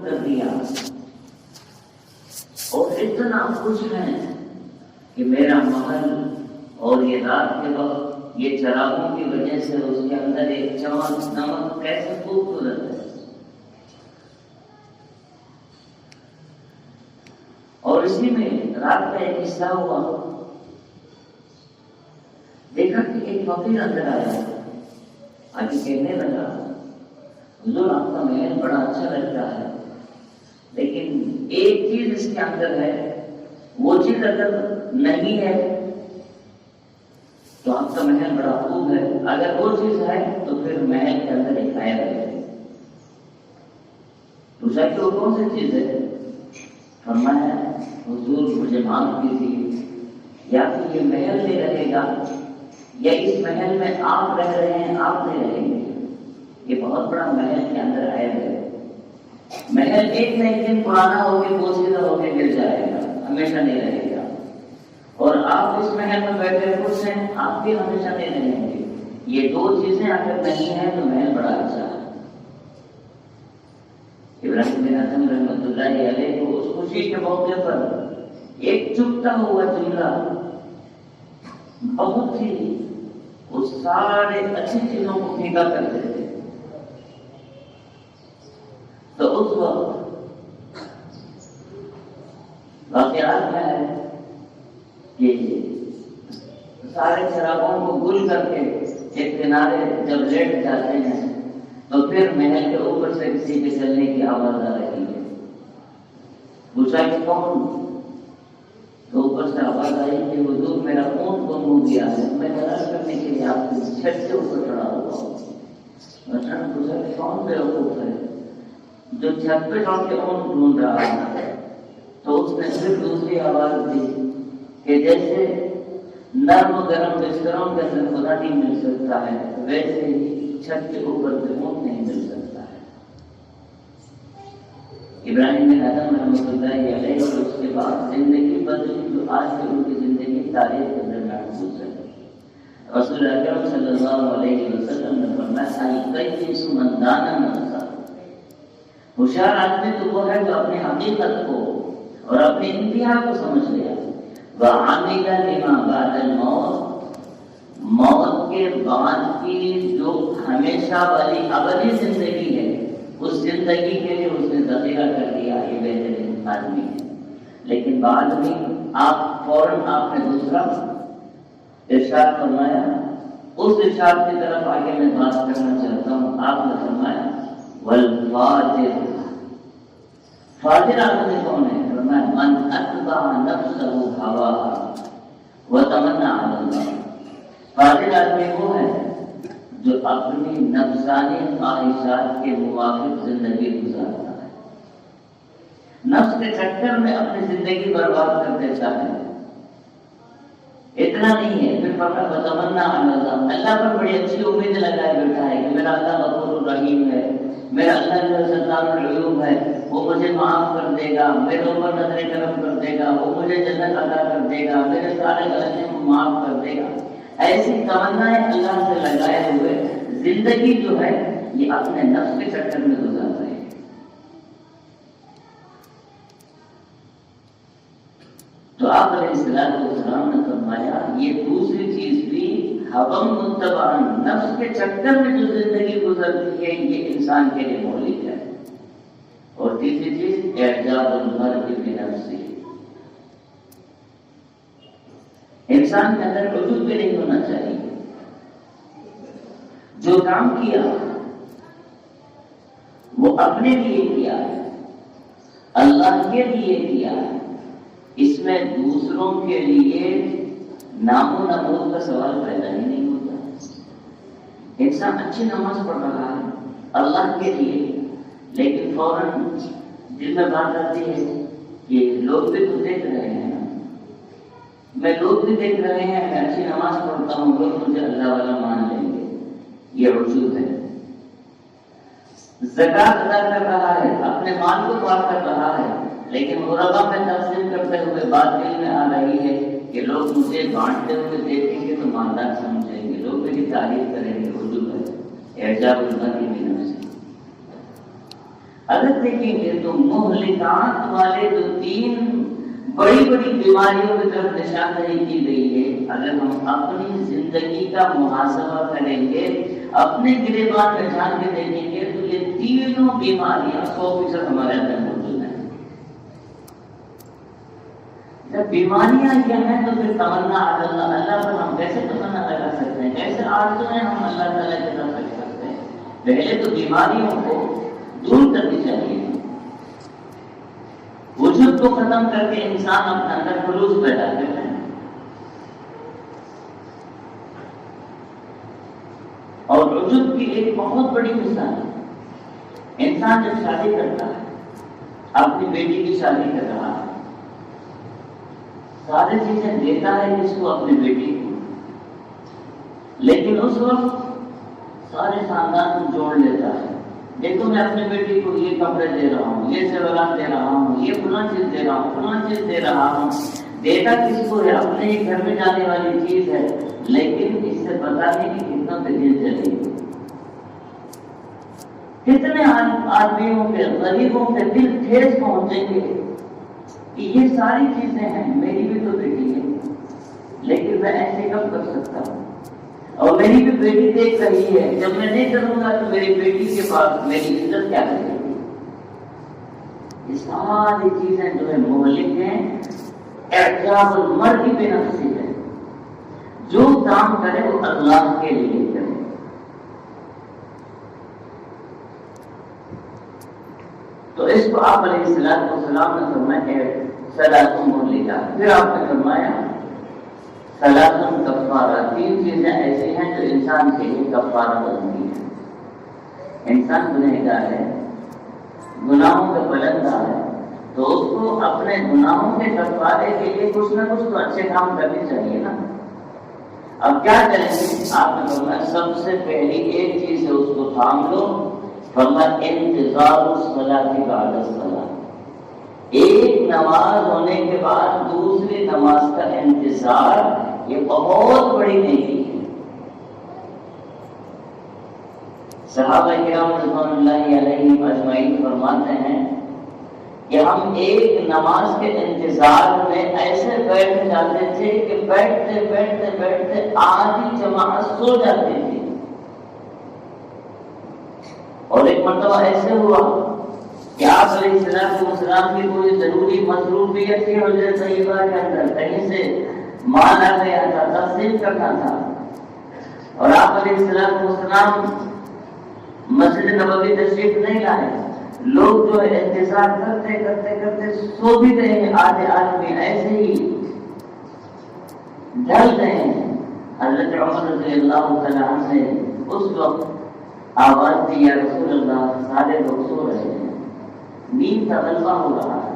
کر دیا اور اتنا خوش ہیں کہ میرا محل اور یہ رات کے وقت یہ چراغوں کی وجہ سے اس کے اندر ایک چمک نمک کیسے خوبصورت ہے. اور اسی میں رات کا ایک حصہ ہوا، دیکھا کہ ایک فقیر اندر آیا، آگے کہنے لگا حضور آپ کا محل بڑا اچھا لگتا ہے، لیکن ایک چیز اس کے اندر ہے، وہ چیز اگر نہیں ہے تو آپ کا محل بڑا خوب ہے، اگر وہ چیز ہے تو پھر محل کے اندر ایک عیب ہے. پوچھا کہ وہ کون سی چیز ہے؟ فرمایا حضور مجھے معاف کیجیے، یا تو یہ محل نہیں رہے گا یا اس محل میں آپ رہ رہے ہیں آپ نہیں رہیں گے. یہ بہت بڑا محل کے اندر عیب ہے. محل ایک نہ ایک دن پرانا ہو کے پوشیدہ ہو کے گر جائے گا، ہمیشہ نہیں رہے گا. اور آپ اس محل میں بیٹھے خوش ہیں، آپ بھی ہمیشہ نہیں رہیں گے. یہ دو چیزیں اگر نہیں ہیں تو محل بڑا اچھا ہے. ابراہیم بن ادھم رحمۃ اللہ علیہ کو اس خوشی کے موقع پر ایک چپتا ہوا جملہ بہت ہی وہ سارے اچھی چیزوں کو پھیکا کرتے تھے. تو اس وقت واقعات میں ہے کہ سارے چراغوں کو گل کر کے ایک کنارے جب لیٹ جاتے ہیں تو پھر محل کے اوپر سے کسی کے چلنے کی آواز آ رہی ہے. پوچھا کہ کون؟ تو اوپر سے آواز آئی کہ حضور میرا اونٹ گم ہو گیا ہے، میں تلاش کرنے کے لیے آپ کی چھت سے اوپر چڑھا ہوا ہوں. پوچھا کہ کون بیوقوف ہے جو چھت پہ چڑھ کے اونٹ ڈھونڈ رہا ہے؟ تو اس نے پھر دوسری آواز دی کہ جیسے نرم و گرم بستروں کے اندر خدا نہیں مل سکتا ہے، ویسے ہی چھت کے اوپر سے اونٹ نہیں مل سکتا ہے. ابراہیم بن ادھم رحمۃ اللہ علیہ اور اس کے بعد زندگی بدلی جو آج سے ان کی زندگی تاریخ کے اندر محفوظ ہے. رسول اکرم صلی اللہ علیہ وسلم نے فرمایا القیس من دان نفسہ، ہوشیار آدمی تو وہ ہے جو اپنی حقیقت کو اور اپنی انتہا کو سمجھ لیا. وعمل لما بعد الموت، موت کے بعد کی جو ہمیشہ والی ابدی زندگی ہے اس زندگی کے لیے اس نے ذخیرہ کر دیا. یہ بہترین آدمی ہے. لیکن بعد میں آپ فوراً آپ نے دوسرا ارشاد فرمایا، اس ارشاد کی طرف آگے میں بات کرنا چاہتا ہوں. آپ نے فرمایا والفاجر، فاجر آدمی کون ہے؟ فرمایا من اتبع نفسہ ہواہا وتمنى علی اللہ. فاجر آدمی وہ ہے جو اپنی نفسانی خواہشات کے موافق زندگی گزارتا ہے، نفس کے چکر میں اپنی زندگی برباد کر دیتا ہے. اتنا نہیں ہے، پھر فرمایا وتمنى علی اللہ، اللہ پر بڑی اچھی امید لگائے بیٹھا ہے کہ میرا اللہ غفور الرحیم ہے، میرا اللہ جو ستار العیوب ہے وہ مجھے معاف کر دے گا، میرے اوپر نظر کرم کر دے گا، وہ مجھے جنت عطا کر دے گا، میرے سارے غلطیوں کو معاف کر دے گا. ایسی تمنائیں اللہ سے لگائے ہوئے زندگی جو ہے یہ اپنے نفس کے چکر میں گزار رہے ہیں. تو آپ علیہ السلام نے فرمایا یہ دوسری چیز بھی حوم متبعا، نفس کے چکر میں جو زندگی گزرتی ہے یہ انسان کے لیے مہلک ہے. اور تیسری چیز اعجاب المرء بنفسہ، انسان کے اندر عجب بھی نہیں ہونا چاہیے. جو کام کیا وہ اپنے لیے کیا ہے، اللہ کے لیے کیا ہے، اس میں دوسروں کے لیے نام و نمود کا سوال پیدا ہی نہیں ہوتا. انسان اچھی نماز پڑھ رہا ہے اللہ کے لیے، لیکن فوراً دل میں بات آتی ہے کہ لوگ بھی تو دیکھ رہے ہیں، میں لوگ بھی دیکھ رہے ہیں، میں اچھی نماز پڑھتا ہوں، لوگ مجھے اللہ والا مان لیں گے. یہ عجوب ہے. زکات ادا کر رہا ہے، اپنے مال کو پاک کر رہا ہے، لیکن غربا میں تقسیم کرتے ہوئے بات دل میں آ رہی ہے کہ لوگ مجھے بانٹتے ہوئے دیکھیں گے تو مالدار سمجھیں گے، لوگ میری تعریف کریں گے. عجوب ہے. اعجاب المرء بنفسہ. اگر دیکھیں گے تو مہلکات والے جو 3 بڑی بڑی بیماریوں کی طرف نشاندہی کی گئی ہے، اگر ہم اپنی زندگی کا محاسبہ کریں گے، اپنے گریبان میں جھانک کے دیکھیں گے تو یہ تینوں بیماریاں 100% ہمارے اندر موجود ہیں۔ جب بیماریاں کیا ہیں تو پھر تمنا اللہ پر ہم کیسے تمنا لگا سکتے ہیں، کیسے آرزویں ہم اللہ تعالیٰ کی طرف رکھ سکتے ہیں؟ پہلے تو بیماریوں کو دور کرنی چاہیے، وجود کو ختم کر کے انسان اپنے اندر خلوص پیدا کرتا ہے۔ اور وجود کی ایک بہت بڑی مثال ہے، انسان جب شادی کرتا ہے، اپنی بیٹی کی شادی کر رہا ہے، ساری چیزیں دیتا ہے جس کو اپنی بیٹی کو، لیکن اس وقت سارے خاندان کو جوڑ لیتا ہے۔ دیکھو میں اپنی بیٹی کو یہ کپڑے دے رہا ہوں، یہ زیورات دے رہا ہوں، یہ فلاں چیز دے رہا ہوں، فلاں چیز دے رہا ہوں۔ دیتا کس کو ہے؟ اپنے ہی گھر میں جانے والی چیز ہے، لیکن اس سے پتا نہیں کہ کتنا تکلیف چلے گی، کتنے آدمیوں کے، غریبوں کے دل ٹھیس پہنچیں گے کہ یہ ساری چیزیں ہیں، میری بھی تو بیٹی ہے، لیکن میں ایسے کب کر سکتا ہوں؟ اور میری بھی بیٹی دیکھ رہی ہے، جب میں نہیں کروں گا تو میری بیٹی کے پاس میری عزت کیا کرے گی؟ یہ ساری چیزیں جو ہے مہلک ہیں، اعجاب المرء بنفسہ ہے، جو کام کرے وہ اللہ کے لیے کرے۔ تو اس کو آپ علیہ السلام نے فرمایا کہ ثلاث مہلکات، پھر آپ نے فرمایا ثلاث کفارہ، 3 چیزیں ایسی ہیں جو انسان کے لیے کفارہ بنتی ہیں۔ انسان گنہگار ہے، گناہوں کا بلندار ہے، تو اس کو اپنے گناہوں کے کفارے کے لیے کچھ نہ کچھ تو اچھے کام کرنے چاہیے نا۔ اب کیا کریں گے؟ آپ نے فرمایا سب سے پہلی ایک چیز ہے، اس کو تھام لو، فرمایا انتظار الصلاۃ بعد الصلاۃ، ایک نماز ہونے کے بعد دوسری نماز کا انتظار، یہ بہت بڑی نیکی ہے۔ صحابہ کرام رضوان اللہ علیہم اجمعین فرماتے ہیں کہ ہم ایک نماز کے انتظار میں ایسے بیٹھ جاتے تھے کہ بیٹھتے بیٹھتے بیٹھتے آدھی جماعت سو جاتی تھی، اور ایک مرتبہ ایسے ہوا کہ آپ علیہ السلام کی کوئی ضروری مصروفیت تھی حجرہ طیبہ کے اندر، کہیں سے مال آ گیا تھا، تقسیم کرنا تھا، اور آپ علیہ السلام مسجد نبوی تشریف نہیں لائے، لوگ جو ہے انتظار کرتے کرتے کرتے سو بھی گئے ہیں، آدھے آدمی ایسے ہی ڈھل گئے ہیں۔ حضرت عمر رضی اللہ تعالیٰ عنہ نے اس وقت آواز دی، یا رسول اللہ، سارے لوگ سو رہے ہیں، نیند کا غلبہ ہو رہا ہے۔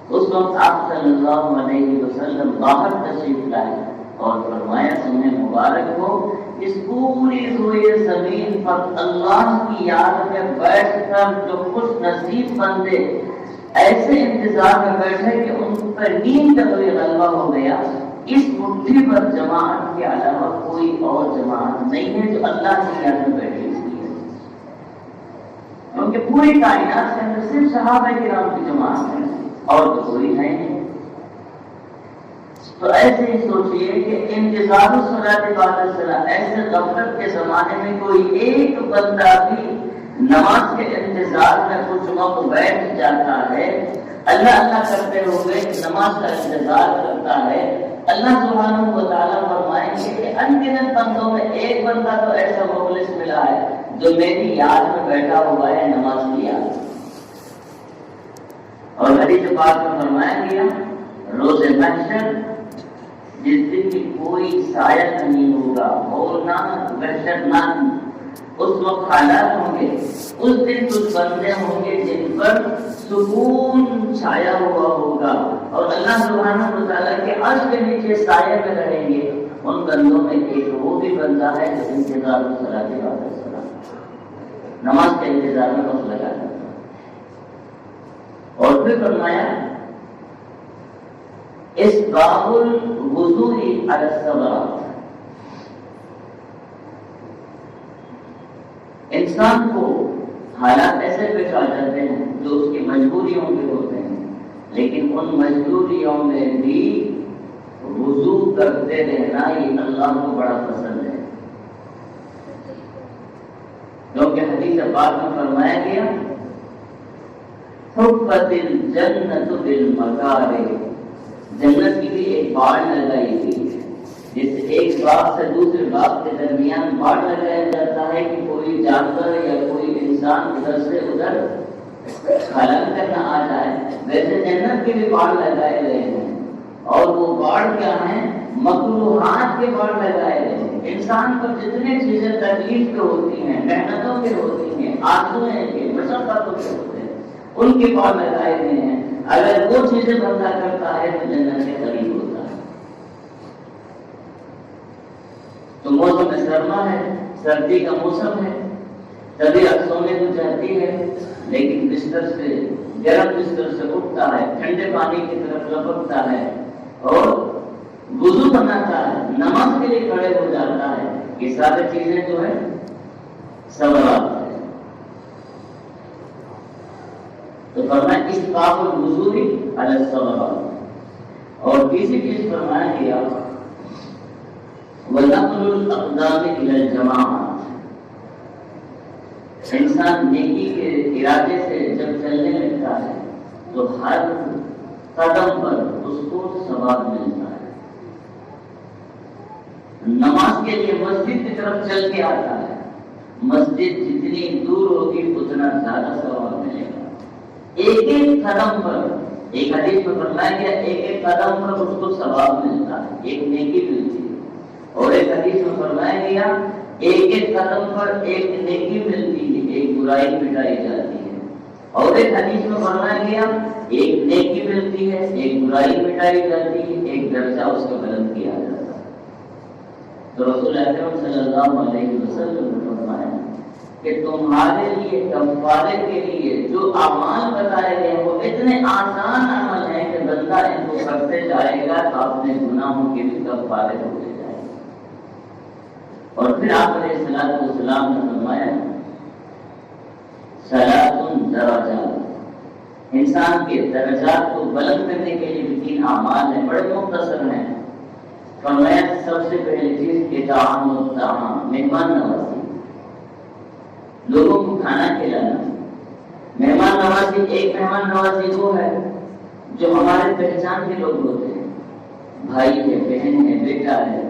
اس وقت آپ صلی اللہ علیہ وسلم باہر تشریف لائے اور فرمایا تمہیں مبارک ہو، اس پوری روئے زمین پر اللہ کی یاد میں بیٹھ کر جو خوش نصیب بندے ایسے انتظار میں بیٹھے کہ ان پر نیند کا کوئی غلبہ ہو گیا، اس مٹھی پر جماعت کے علاوہ کوئی اور جماعت نہیں ہے جو اللہ کی یاد میں بیٹھی ہوئی ہے، کیونکہ پوری کائنات کے اندر صرف صحابہ کرام کی جماعت ہے اور تو کوئی ہے نہیں۔ تو ایسے ہی سوچئے کہ انتظار الصلاۃ بعد الصلاۃ، ایسے غفلت کے زمانے میں کوئی ایک بندہ بھی نماز کے انتظار میں کچھ وقت بیٹھ جاتا ہے، اللہ اللہ کرتے ہوئے نماز کا انتظار کرتا ہے، اللہ سبحانہ و تعالیٰ فرمائیں گے کہ انگنت بندوں میں ایک بندہ تو ایسا مخلص ملا ہے جو میری یاد میں بیٹھا ہوا ہے نماز کی یاد۔ اور حدیث پاک میں فرمایا گیا روز محشر جس دن کی کوئی سایہ نہیں ہوگا، ہولنا وحشتناک، اس وقت حالات ہوں گے، اس دن کچھ بندے ہوں گے جن پر سکون چھایا ہوا ہوگا، اور اللہ سبحانہ و تعالیٰ کے عرش کے نیچے سائے میں رہیں گے۔ ان بندوں میں ایک وہ بھی بندہ ہے جو انتظار الصلاۃ بعد الصلاۃ، نماز کے انتظار میں وقت لگا ہے۔ اور پھر فرمایا اسباغ الوضوء علی الصلوات، انسان کو حالات ایسے پیش آ جاتے ہیں جو اس کی مجبوریوں کے ہوتے ہیں، لیکن ان مجبوریوں میں بھی وضو کرتے رہنا یہ اللہ کو بڑا پسند ہے، کیونکہ حدیث پاک میں فرمایا گیا حفت الجنت بالمکارہ، جنت کی بھی ایک باڑ لگائی گئی ہے، جس ایک باغ سے دوسرے باغ کے درمیان باڑ لگایا جاتا ہے کہ کوئی جانور یا کوئی انسان ادھر سے ادھر خلل کرنا آ جائے، ویسے جنت کے بھی باڑ لگائے گئے ہیں، اور وہ باڑ کیا ہیں؟ مکروہات کے باڑ لگائے گئے ہیں۔ انسان کو جتنے چیزیں تکلیف کے ہوتی ہیں، محنتوں کے ہوتی ہیں، آرزویں کے، مشقتوں کے ہوتے ہیں، ان کے باڑ لگائے گئے ہیں۔ اگر وہ چیزیں بندہ کرتا ہے تو جنت کے قریب ہوتا ہے۔ تو موسم سرما ہے، سردی کا موسم ہے، طبیعت سونے کو چاہتی ہے، لیکن بستر سے، گرم بستر سے اٹھتا ہے، ٹھنڈے پانی کی طرف لپکتا ہے اور وضو بناتا ہے، نماز کے لیے کھڑے ہو جاتا ہے۔ یہ ساری چیزیں جو ہے سوالات ہے۔ تو فرمایا اسباغ الوضوء علی الصلوات، اور تیسری چیز فرمایا گیا وَنَقْلُ الْأَقْدَامِ إِلَى الْجَمَاعَةِ، انسان نیکی کے ارادے سے جب چلنے لگتا ہے تو ہر قدم پر اس کو ثواب ملتا ہے۔ نماز کے لیے مسجد کی طرف چل کے آتا ہے، مسجد جتنی دور ہوگی اتنا زیادہ ثواب ملے گا۔ ایک ایک قدم پر، ایک حدیث میں فرمایا گیا ایک ایک قدم پر اس کو ثواب ملتا ہے، ایک نیکی ملتی ہے، اور ایک حدیث میں فرمایا گیا ایک ایک قدم پر ایک نیکی ملتی ہے، ایک برائی مٹائی جاتی ہے، اور ایک حدیث میں فرمایا گیا ایک نیکی ملتی ہے، ایک برائی مٹائی جاتی ہے، ایک درجہ اس کا بلند کیا جاتا ہے۔ تو رسول اکرم صلی اللہ علیہ وسلم نے فرمایا کہ تمہارے لیے کفارے کے لیے جو اعمال بتائے گئے وہ اتنے آسان عمل ہیں کہ بندہ ان کو کرتے جائے گا تو اپنے گناہوں کے بھی کفارے ہوتے جائے گا۔ اور پھر آپ علیہ الصلوۃ والسلام نے فرمایا صلاۃ درجات، انسان کے درجات کو بلند کرنے کے لیے بھی 3 اعمال ہیں، بڑے مختصر ہیں۔ فرمایا سب سے پہلی چیز اطعام الطعام، مہمان نوازی، لوگوں کو کھانا کھلانا۔ مہمان نوازی، ایک مہمان نوازی وہ ہے جو ہمارے پہچان کے لوگ ہوتے ہیں، بھائی ہے، بہن ہے، بیٹا ہے،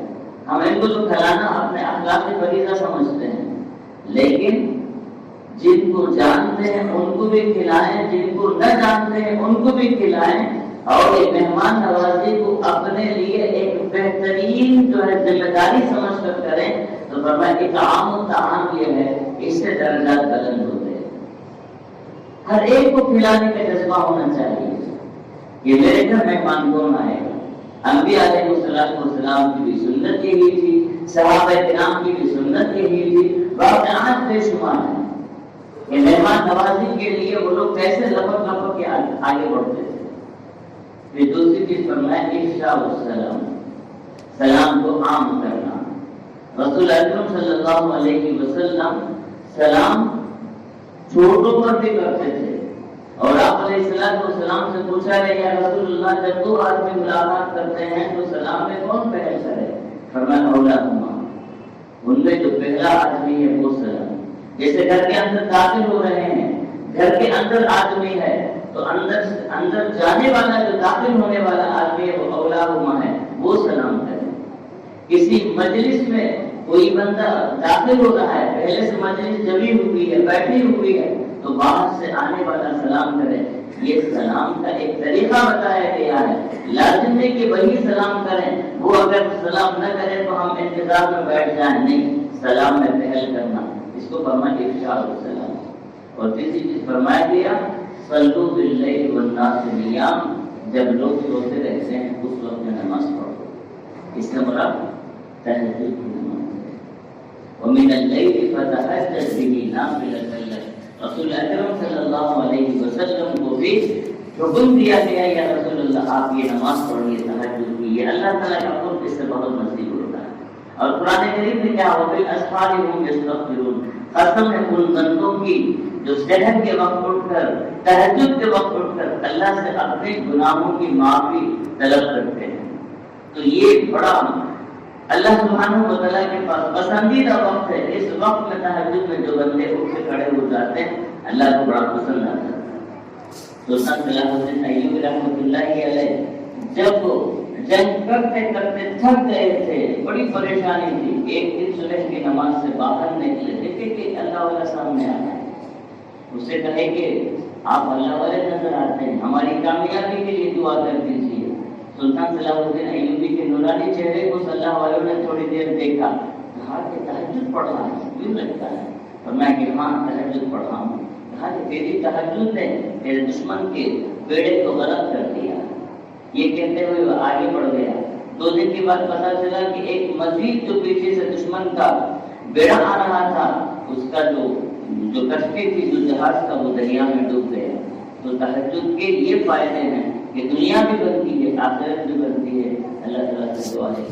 ہم ان کو تو کھلانا اپنے اخلاق فریضہ سمجھتے ہیں، لیکن جن کو جانتے ہیں ان کو بھی کھلائیں، جن کو نہ جانتے ہیں ان کو بھی کھلائیں، اور یہ مہمان نوازی کو اپنے لیے ایک بہترین جو ہے ذمہ داری سمجھ کر کریں۔ تو فرمایا اطعام الطعام یہ ہے، اس سے درجات بلند ہوتے ہیں۔ ہر ایک کو کھلانے کا جذبہ ہونا چاہیے کہ میرے گھر مہمان کون آئے گا۔ انبیاء علیہ السلام کی بھی سنت یہی تھی، صحابہ کرام کی بھی سنت یہی تھی، واقعات بے شمار ہیں کہ مہمان نوازی کے لیے وہ لوگ کیسے لپک لپک کے آگے بڑھتے تھے۔ پھر دوسری چیز فرمایا افشاء السلام، سلام کو عام کرنا۔ رسول اکرم صلی اللہ علیہ وسلم سلام چھوٹوں پر بھی کرتے تھے، اور آپ علیہ السلام سے پوچھا گیا یا رسول اللہ جب 2 آدمی ملاقات کرتے ہیں تو سلام میں کون پہل کرے؟ فرمایا اولاہما، ان میں جو پہلا آدمی ہے وہ سلام۔ جیسے گھر کے اندر داخل ہو رہے ہیں، گھر کے اندر آدمی ہے تو اندر جانے والا جو داخل ہونے والا آدمی ہے وہ اولاہما ہے، وہ سلام کرے۔ کسی مجلس میں کوئی بندہ داخل ہو رہا ہے، پہلے سے مجلس جمی ہوئی ہے، بیٹھی ہوئی ہے، تو باہر سے آنے والا سلام کرے۔ یہ سلام کا ایک طریقہ بتایا گیا ہے، لازم ہے کہ وہی سلام کریں، وہ اگر سلام نہ کریں تو ہم انتظار میں بیٹھ جائیں، نہیں، سلام میں پہل کرنا، اس کو فرمایا افشاء السلام۔ اور تیسری چیز فرمایا گیا صلوا باللیل والناس نیام، جب لوگ سوتے رہتے ہیں اس وقت میں نماز پڑھو، اس کا مراد تہجد کی نماز ہے۔ ومن اللیل فتہجد بہ نافلۃ لک، رسول اکرم صلی اللہ علیہ وسلم کو بھی حکم دیا گیا یا رسول اللہ آپ یہ نماز پڑھیے، تہجد کی، یہ اللہ تعالیٰ کا قرب اس سے بہت نزدیک ہوتا ہے۔ اور قرآن کریم میں کیا ہو بالاسحار هم یستغفرون، قسم ہے ان بندوں کی جو سحر کے وقت اٹھ کر تہجد کے وقت اٹھ کر اللہ سے اپنے گناہوں کی معافی طلب کرتے ہیں، تو یہ بڑا اللہ سبحانہ و تعالیٰ کے پاس پسندیدہ وقت ہے۔ اس وقت میں تہجد میں جو بندے اٹھ کے کھڑے ہو جاتے ہیں اللہ کو بڑا پسند آتا ہے۔ سلطان صلاح الدین ایوبی رحمۃ اللہ علیہ جب جنگ کرتے کرتے تھک گئے تھے، بڑی پریشانی تھی، ایک دن صبح کی نماز سے باہر نکلے، دیکھے کہ اللہ والا سامنے آ گئے، اسے کہے کہ آپ اللہ والے نظر آتے ہیں، ہماری کامیابی کے لیے دعا کر دیجیے۔ سلطان صلاح الدین ایوبی کے نورانی چہرے کو اللہ والوں نے تھوڑی دیر دیکھا، کہا کہ تہجد پڑھ رہا ہے، کیوں لگتا ہے؟ اور میں کہ ہاں تہجد پڑھ رہا ہوں۔ کہا کہ تیری تہجد نے تیرے دشمن کے بیڑے کو غلط کر دیا۔ یہ کہتے ہوئے وہ آگے بڑھ گیا۔ 2 دن کے بعد پتا چلا کہ ایک مزید جو پیچھے سے دشمن کا بیڑا آ رہا تھا، اس کا جو کشتی تھی، جو جہاز کا، وہ دریا میں ڈوب گیا۔ تو تہجد کے یہ فائدے ہیں کہ دنیا بھی بنتی ہے، آخرت بھی بنتی ہے۔ اللہ تعالیٰ سے دعا ہے